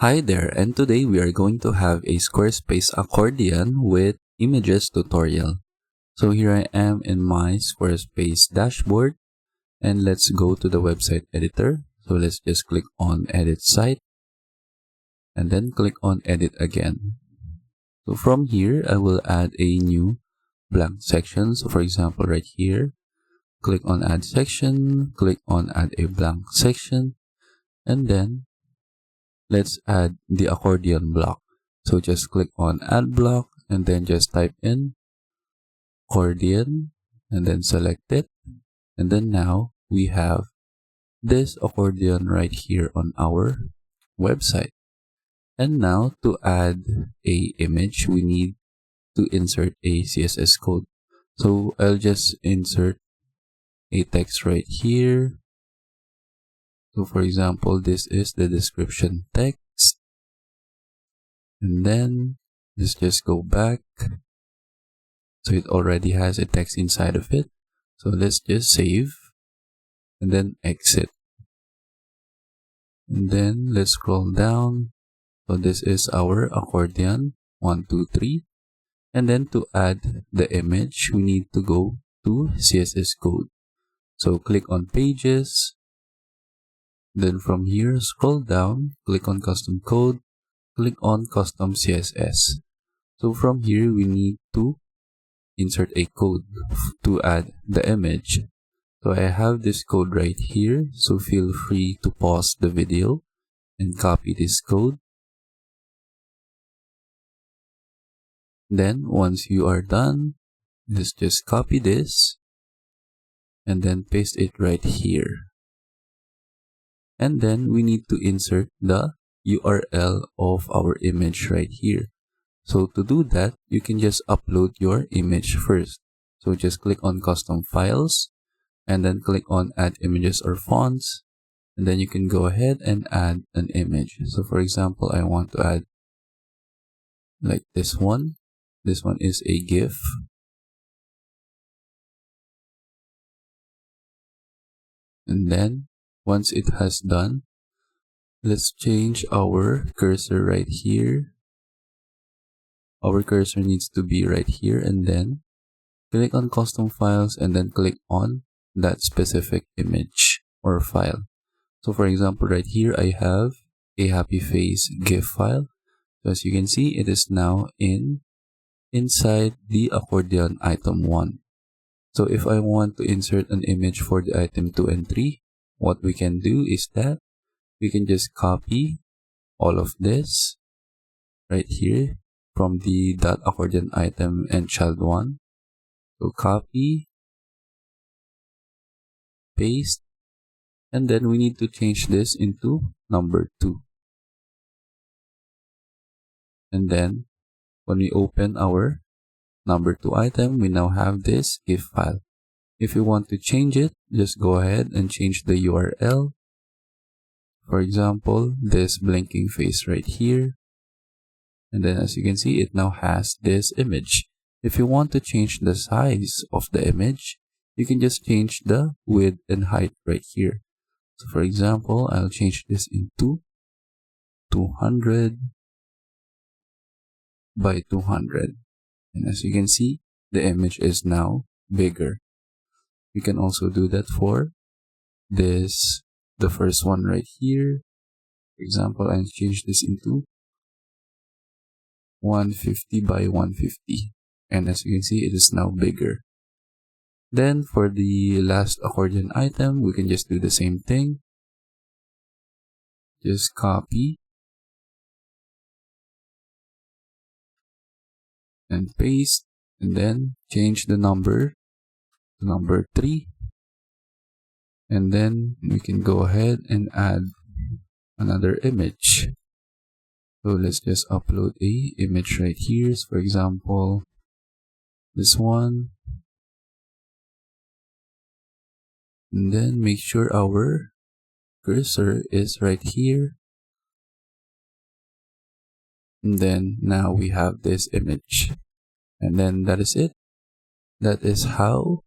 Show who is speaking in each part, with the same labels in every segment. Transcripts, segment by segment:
Speaker 1: Hi there, and today we are going to have a Squarespace Accordion with images tutorial. So here I am in my Squarespace dashboard, and let's go to the website editor. So let's just click on Edit Site, and then click on Edit again. So from here, I will add a new blank section. So for example, right here, click on Add Section, click on Add a blank section, and then let's add the accordion block. So just click on Add Block and then just type in accordion and then select it. And then now we have this accordion right here on our website. And now to add a image, we need to insert a CSS code. So I'll just insert a text right here. So for example, this is the description text. And then let's just go back. So it already has a text inside of it. So let's just save and then exit. And then let's scroll down. So this is our accordion 1, 2, 3. And then to add the image, we need to go to CSS code. So click on Pages. Then from here, scroll down, click on Custom Code, click on Custom CSS. So from here, we need to insert a code to add the image. So I have this code right here, so feel free to pause the video and copy this code. Then once you are done, let's just copy this and then paste it right here. And then we need to insert the URL of our image right here. So to do that, you can just upload your image first. So just click on Custom Files and then click on Add Images or Fonts. And then you can go ahead and add an image. So for example, I want to add like this one. This one is a GIF. And then once it has done, let's change our cursor right here. Our cursor needs to be right here, and then click on Custom Files and then click on that specific image or file. So for example, right here I have a happy face GIF file. So as you can see, it is now inside the accordion item 1. So if I want to insert an image for the item 2 and 3, what we can do is that we can just copy all of this right here from the .accordion item and child 1. So copy, paste, and then we need to change this into number 2. And then when we open our number 2 item, we now have this GIF file. If you want to change it, just go ahead and change the URL. For example, this blinking face right here. And then as you can see, it now has this image. If you want to change the size of the image, you can just change the width and height right here. So for example, I'll change this into 200 by 200. And as you can see, the image is now bigger. You can also do that for this, the first one right here. For example, I'll change this into 150 by 150. And as you can see, it is now bigger. Then for the last accordion item, we can just do the same thing. Just copy and paste, and then change the number to number 3. And then we can go ahead and add another image. So let's just upload a image right here. So for example, this one. And then make sure our cursor is right here. And then now we have this image. And then that is it. That is how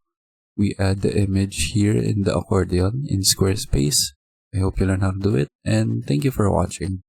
Speaker 1: we add the image here in the accordion in Squarespace. I hope you learn how to do it, and thank you for watching.